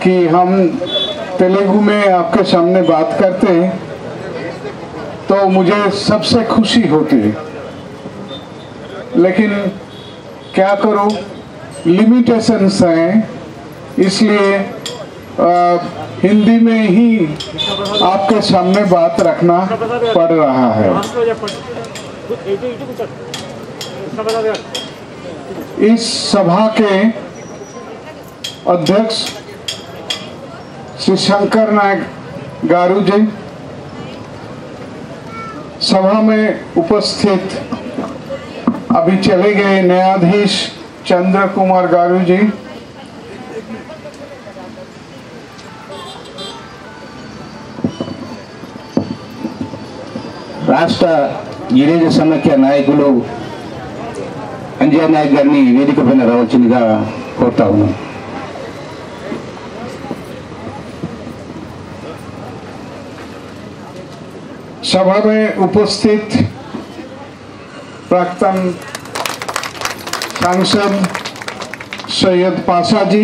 कि हम तेलुगु में आपके सामने बात करते हैं तो मुझे सबसे खुशी होती है, लेकिन क्या करूं, लिमिटेशंस हैं, इसलिए हिंदी में ही आपके सामने बात रखना पड़ रहा है। इस सभा के अध्यक्ष श्री शंकर नायक गारू जी, सभा में उपस्थित अभी चले गए न्यायाधीश चंद्र कुमार गारू जी, రాష్ట్ర గిరిజన సమైక్య నాయకులు అంజయ్య నాయక్ గారిని వేదిక పైన రావాల్సిందిగా కోరుతా ఉన్నాం। सभा में उपस्थित प्राक्तन सांसद सैयद पाशा जी,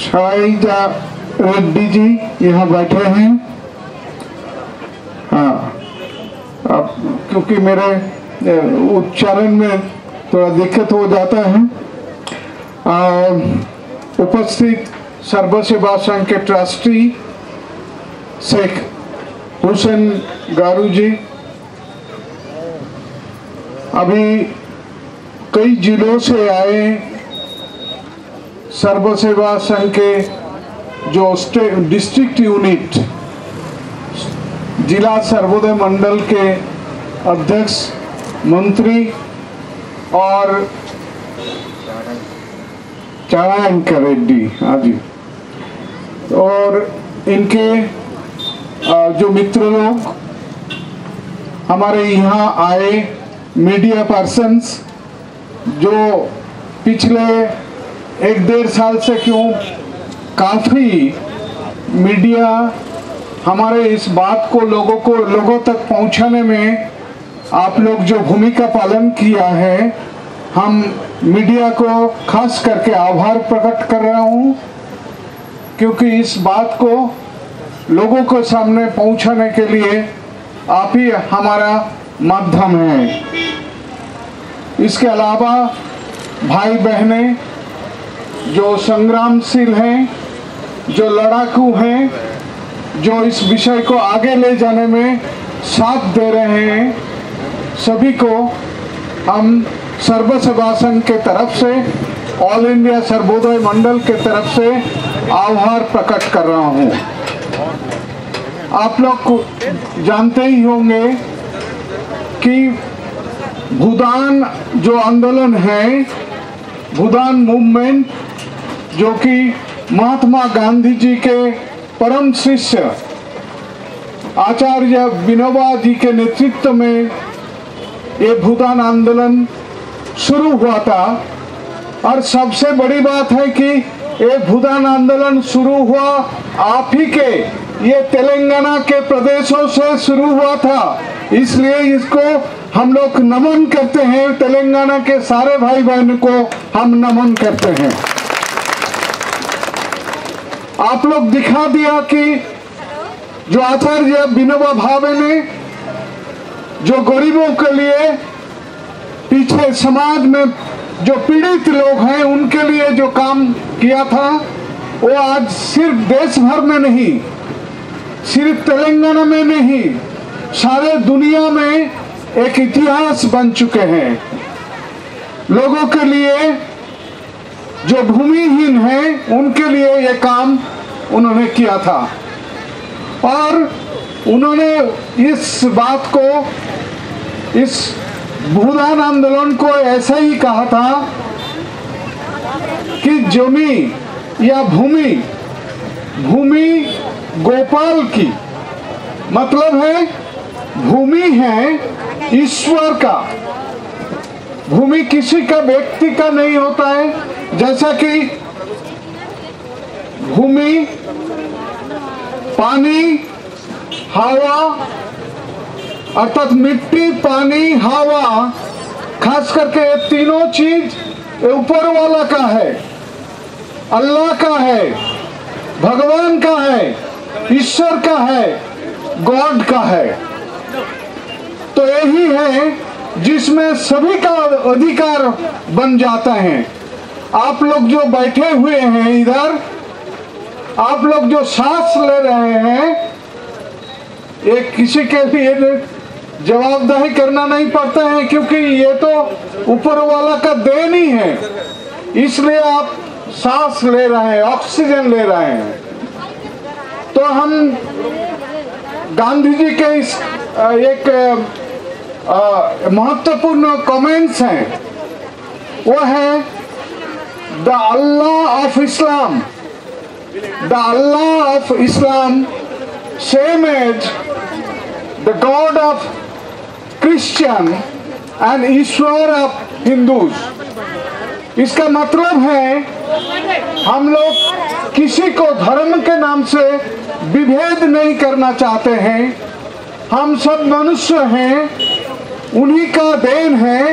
शाइजा रेड्डी जी यहाँ बैठे हैं। हाँ, अब क्योंकि मेरे उच्चारण में थोड़ा दिक्कत हो जाता है। उपस्थित सर्व सेवा संघ के ट्रस्टी शेख हुसैन गारू जी, अभी कई जिलों से आए सर्व सेवा संघ के जो डिस्ट्रिक्ट यूनिट जिला सर्वोदय मंडल के अध्यक्ष मंत्री और चाणक्य रेड्डी आदि, और इनके जो मित्र लोग हमारे यहाँ आए, मीडिया पर्सन्स जो पिछले 1-1.5 साल से काफ़ी मीडिया हमारे इस बात को लोगों तक पहुंचाने में आप लोग जो भूमिका पालन किया है, हम मीडिया को खास करके आभार प्रकट कर रहा हूं, क्योंकि इस बात को लोगों के सामने पहुंचाने के लिए आप ही हमारा माध्यम है। इसके अलावा भाई बहने जो संग्रामशील हैं, जो लड़ाकू हैं, जो इस विषय को आगे ले जाने में साथ दे रहे हैं, सभी को हम सर्व सेवा संघ के तरफ से, ऑल इंडिया सर्वोदय मंडल के तरफ से आभार प्रकट कर रहा हूं। आप लोग जानते ही होंगे कि भूदान जो आंदोलन है, भूदान मूवमेंट, जो कि महात्मा गांधी जी के परम शिष्य आचार्य विनोबा जी के नेतृत्व में ये भूदान आंदोलन शुरू हुआ था। और सबसे बड़ी बात है कि ये भूदान आंदोलन शुरू हुआ आप ही के ये तेलंगाना के प्रदेशों से शुरू हुआ था, इसलिए इसको हम लोग नमन करते हैं। तेलंगाना के सारे भाई बहन को हम नमन करते हैं। आप लोग दिखा दिया कि जो आचार्य विनोबा भावे ने जो गरीबों के लिए, पीछे समाज में जो पीड़ित लोग हैं उनके लिए जो काम किया था, वो आज सिर्फ देश भर में नहीं, सिर्फ तेलंगाना में नहीं, सारे दुनिया में एक इतिहास बन चुके हैं। लोगों के लिए जो भूमिहीन हैं उनके लिए ये काम उन्होंने किया था, और उन्होंने इस बात को, इस भूदान आंदोलन को ऐसा ही कहा था कि जमी या भूमि, भूमि गोपाल की, मतलब है भूमि है ईश्वर का, भूमि किसी का व्यक्ति का नहीं होता है। जैसा कि भूमि, पानी, हवा, अर्थात मिट्टी, पानी, हवा, खास करके ये तीनों चीज ये ऊपर वाला का है, अल्लाह का है, भगवान का है, ईश्वर का है, गॉड का है। तो यही है जिसमें सभी का अधिकार बन जाता है। आप लोग जो बैठे हुए हैं इधर, आप लोग जो सांस ले रहे हैं, ये किसी के लिए जवाबदेही करना नहीं पड़ता है, क्योंकि ये तो ऊपर वाला का देन ही है। इसलिए आप सांस ले रहे हैं, ऑक्सीजन ले रहे हैं। तो हम गांधी जी के इस एक महत्वपूर्ण कमेंट्स हैं, वो है the Allah of Islam, the Allah of Islam same as the God of Christian and Ishwar of Hindus. इसका मतलब है हम लोग किसी को धर्म के नाम से विभेद नहीं करना चाहते हैं। हम सब मनुष्य हैं, उन्हीं का देन है।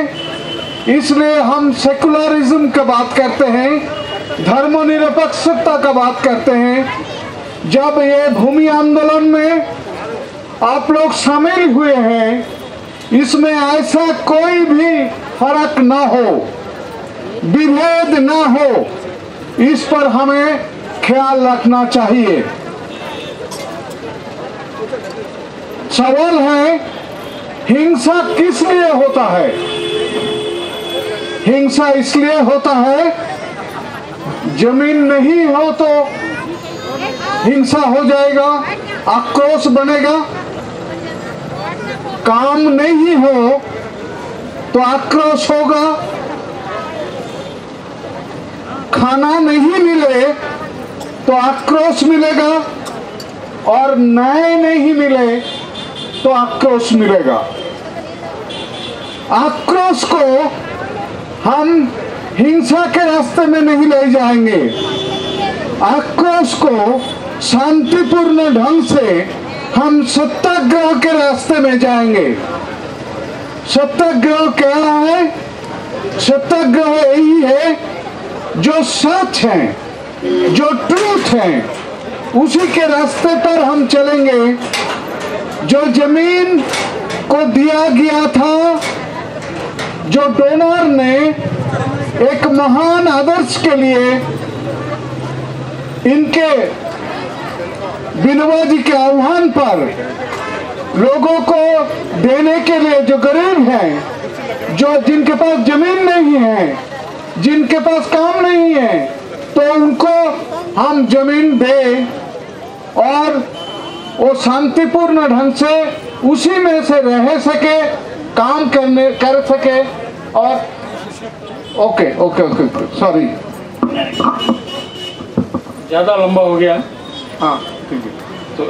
इसलिए हम सेकुलरिज्म का बात करते हैं, धर्मनिरपेक्षता का बात करते हैं। जब ये भूमि आंदोलन में आप लोग शामिल हुए हैं, इसमें ऐसा कोई भी फर्क ना हो, विभेद ना हो, इस पर हमें ख्याल रखना चाहिए। सवाल है, हिंसा किस लिए होता है? हिंसा इसलिए होता है, जमीन नहीं हो तो हिंसा हो जाएगा, आक्रोश बनेगा। काम नहीं हो तो आक्रोश होगा। खाना नहीं मिले तो आक्रोश मिलेगा, और न्याय नहीं मिले तो आक्रोश मिलेगा। आक्रोश को हम हिंसा के रास्ते में नहीं ले जाएंगे। आक्रोश को शांतिपूर्ण ढंग से हम सत्याग्रह के रास्ते में जाएंगे। सत्याग्रह क्या है? सत्याग्रह यही है, जो सच है, जो ट्रूथ है, उसी के रास्ते पर हम चलेंगे। जो जमीन को दिया गया था, जो डोनर ने एक महान आदर्श के लिए इनके विनोबा जी के आह्वान पर लोगों को देने के लिए, जो गरीब हैं, जो जिनके पास जमीन नहीं है, जिनके पास काम नहीं है, तो उनको हम जमीन दें और वो शांतिपूर्ण ढंग से उसी में से रह सके, काम कर सके। और ओके ओके ओके सॉरी, ज्यादा लंबा हो गया। हाँ ठीक है। तो